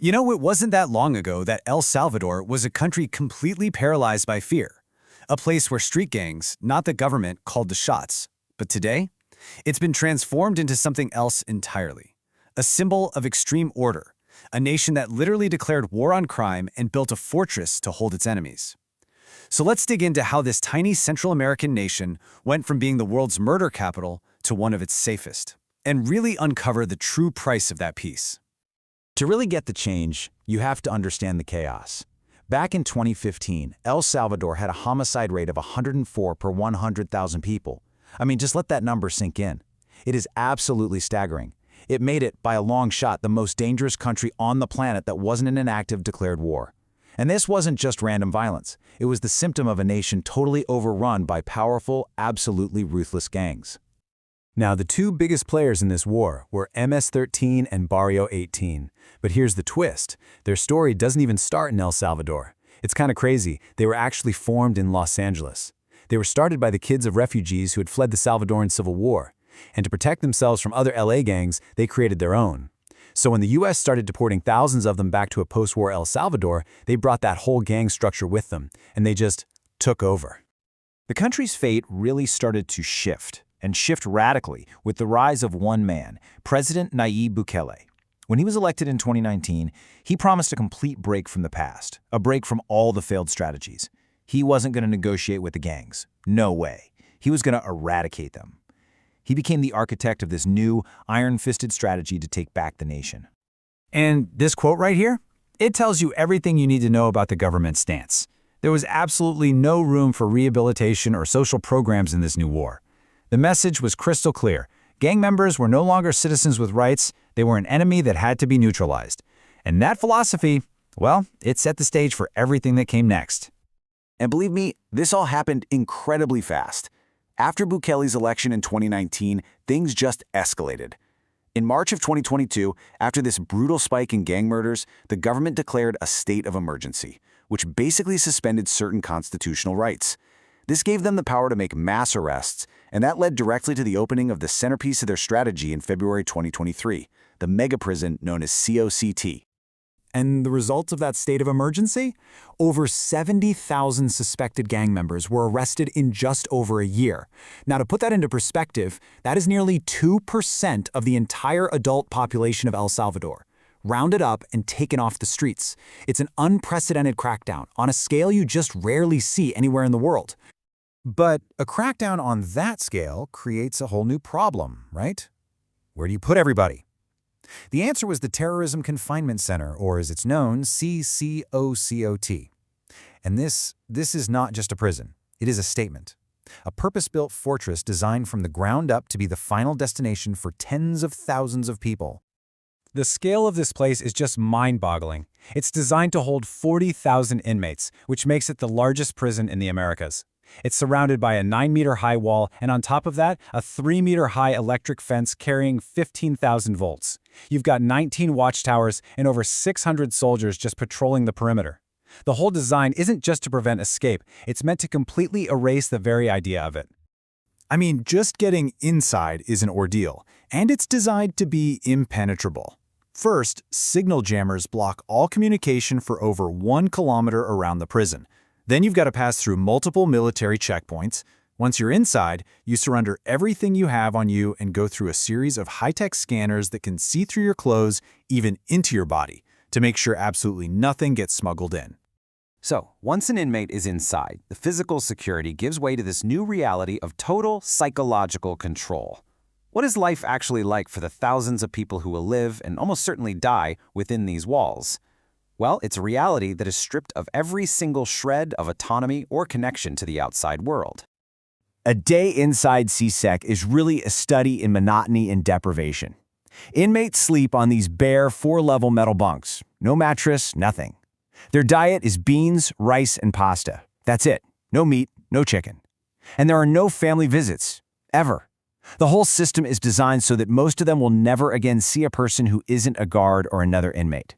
You know, it wasn't that long ago that El Salvador was a country completely paralyzed by fear, a place where street gangs, not the government, called the shots. But today, it's been transformed into something else entirely, a symbol of extreme order, a nation that literally declared war on crime and built a fortress to hold its enemies. So let's dig into how this tiny Central American nation went from being the world's murder capital to one of its safest, and really uncover the true price of that peace. To really get the change, you have to understand the chaos. Back in 2015, El Salvador had a homicide rate of 104 per 100,000 people. I mean, just let that number sink in. It is absolutely staggering. It made it, by a long shot, the most dangerous country on the planet that wasn't in an active declared war. And this wasn't just random violence. It was the symptom of a nation totally overrun by powerful, absolutely ruthless gangs. Now, the two biggest players in this war were MS-13 and Barrio 18. But here's the twist. Their story doesn't even start in El Salvador. It's kind of crazy. They were actually formed in Los Angeles. They were started by the kids of refugees who had fled the Salvadoran Civil War. And to protect themselves from other LA gangs, they created their own. So when the US started deporting thousands of them back to a post-war El Salvador, they brought that whole gang structure with them, and they just took over. The country's fate really started to shift, and shift radically, with the rise of one man, President Nayib Bukele. When he was elected in 2019, he promised a complete break from the past, a break from all the failed strategies. He wasn't going to negotiate with the gangs. No way. He was going to eradicate them. He became the architect of this new, iron-fisted strategy to take back the nation. And this quote right here, it tells you everything you need to know about the government's stance. There was absolutely no room for rehabilitation or social programs in this new war. The message was crystal clear. Gang members were no longer citizens with rights. They were an enemy that had to be neutralized. And that philosophy, well, it set the stage for everything that came next. And believe me, this all happened incredibly fast. After Bukele's election in 2019, things just escalated. In March of 2022, after this brutal spike in gang murders, the government declared a state of emergency, which basically suspended certain constitutional rights. This gave them the power to make mass arrests, and that led directly to the opening of the centerpiece of their strategy in February 2023, the mega prison known as CECOT. And the results of that state of emergency? Over 70,000 suspected gang members were arrested in just over a year. Now, to put that into perspective, that is nearly 2% of the entire adult population of El Salvador, rounded up and taken off the streets. It's an unprecedented crackdown on a scale you just rarely see anywhere in the world. But a crackdown on that scale creates a whole new problem, right? Where do you put everybody? The answer was the Terrorism Confinement Center, or as it's known, CECOT. And this is not just a prison. It is a statement. A purpose-built fortress designed from the ground up to be the final destination for tens of thousands of people. The scale of this place is just mind-boggling. It's designed to hold 40,000 inmates, which makes it the largest prison in the Americas. It's surrounded by a 9-meter-high wall, and on top of that, a 3-meter-high electric fence carrying 15,000 volts. You've got 19 watchtowers and over 600 soldiers just patrolling the perimeter. The whole design isn't just to prevent escape, it's meant to completely erase the very idea of it. I mean, just getting inside is an ordeal, and it's designed to be impenetrable. First, signal jammers block all communication for over 1 kilometer around the prison. Then you've got to pass through multiple military checkpoints. Once you're inside, you surrender everything you have on you and go through a series of high-tech scanners that can see through your clothes, even into your body, to make sure absolutely nothing gets smuggled in. So, once an inmate is inside, the physical security gives way to this new reality of total psychological control. What is life actually like for the thousands of people who will live and almost certainly die within these walls? Well, it's a reality that is stripped of every single shred of autonomy or connection to the outside world. A day inside CSEC is really a study in monotony and deprivation. Inmates sleep on these bare 4-level metal bunks. No mattress, nothing. Their diet is beans, rice, and pasta. That's it. No meat, no chicken. And there are no family visits, ever. The whole system is designed so that most of them will never again see a person who isn't a guard or another inmate.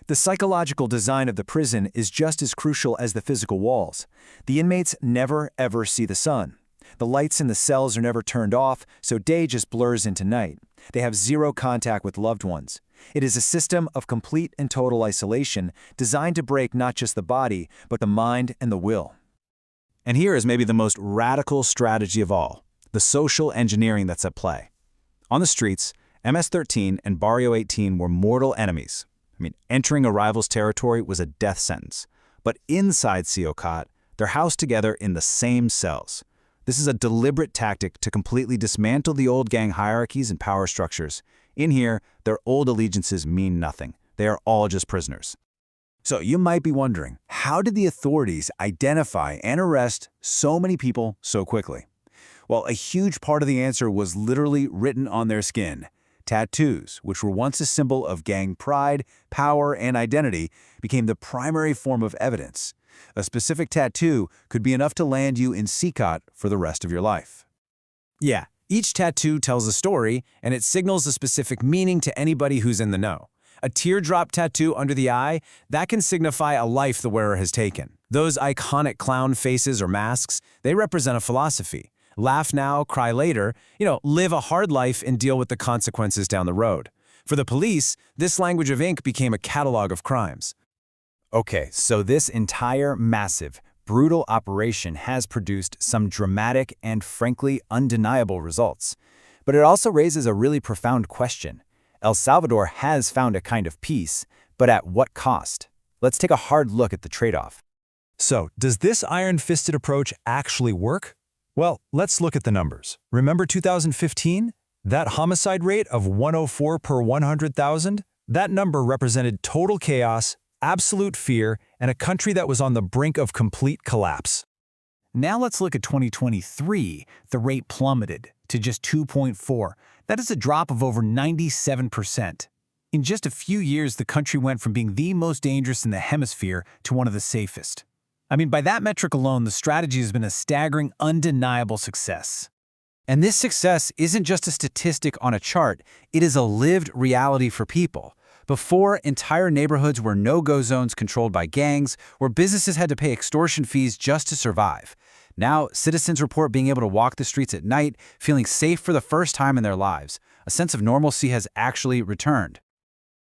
The psychological design of the prison is just as crucial as the physical walls. The inmates never, ever see the sun. The lights in the cells are never turned off, so day just blurs into night. They have zero contact with loved ones. It is a system of complete and total isolation designed to break not just the body, but the mind and the will. And here is maybe the most radical strategy of all, the social engineering that's at play. On the streets, MS-13 and Barrio 18 were mortal enemies. Entering a rival's territory was a death sentence. But inside CECOT, they're housed together in the same cells. This is a deliberate tactic to completely dismantle the old gang hierarchies and power structures. In here, their old allegiances mean nothing. They are all just prisoners. So you might be wondering, how did the authorities identify and arrest so many people so quickly? Well, a huge part of the answer was literally written on their skin. Tattoos, which were once a symbol of gang pride, power, and identity, became the primary form of evidence. A specific tattoo could be enough to land you in CECOT for the rest of your life. Yeah, each tattoo tells a story, and it signals a specific meaning to anybody who's in the know. A teardrop tattoo under the eye, that can signify a life the wearer has taken. Those iconic clown faces or masks, they represent a philosophy. Laugh now, cry later, live a hard life and deal with the consequences down the road. For the police, this language of ink became a catalog of crimes. Okay, so this entire massive, brutal operation has produced some dramatic and frankly undeniable results. But it also raises a really profound question. El Salvador has found a kind of peace, but at what cost? Let's take a hard look at the trade-off. So, does this iron-fisted approach actually work? Well, let's look at the numbers. Remember 2015? That homicide rate of 104 per 100,000? That number represented total chaos, absolute fear, and a country that was on the brink of complete collapse. Now let's look at 2023. The rate plummeted to just 2.4. That is a drop of over 97%. In just a few years, the country went from being the most dangerous in the hemisphere to one of the safest. By that metric alone, the strategy has been a staggering, undeniable success. And this success isn't just a statistic on a chart, it is a lived reality for people. Before, entire neighborhoods were no-go zones controlled by gangs, where businesses had to pay extortion fees just to survive. Now, citizens report being able to walk the streets at night, feeling safe for the first time in their lives. A sense of normalcy has actually returned.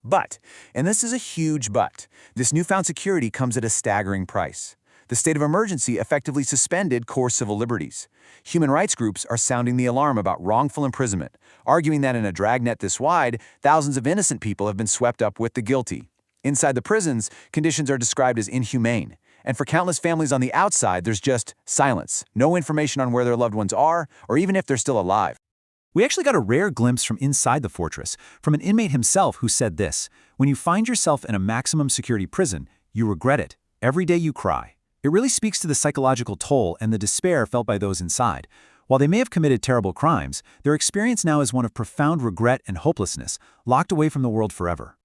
But, and this is a huge but, this newfound security comes at a staggering price. The state of emergency effectively suspended core civil liberties. Human rights groups are sounding the alarm about wrongful imprisonment, arguing that in a dragnet this wide, thousands of innocent people have been swept up with the guilty. Inside the prisons, conditions are described as inhumane. And for countless families on the outside, there's just silence, no information on where their loved ones are, or even if they're still alive. We actually got a rare glimpse from inside the fortress, from an inmate himself who said this: "When you find yourself in a maximum security prison, you regret it. Every day you cry." It really speaks to the psychological toll and the despair felt by those inside. While they may have committed terrible crimes, their experience now is one of profound regret and hopelessness, locked away from the world forever.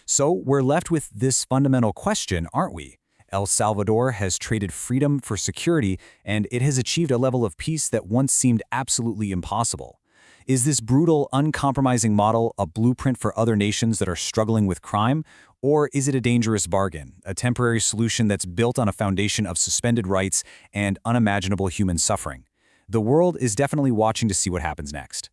So we're left with this fundamental question, aren't we? El Salvador has traded freedom for security, and it has achieved a level of peace that once seemed absolutely impossible. Is this brutal, uncompromising model a blueprint for other nations that are struggling with crime? Or is it a dangerous bargain, a temporary solution that's built on a foundation of suspended rights and unimaginable human suffering? The world is definitely watching to see what happens next.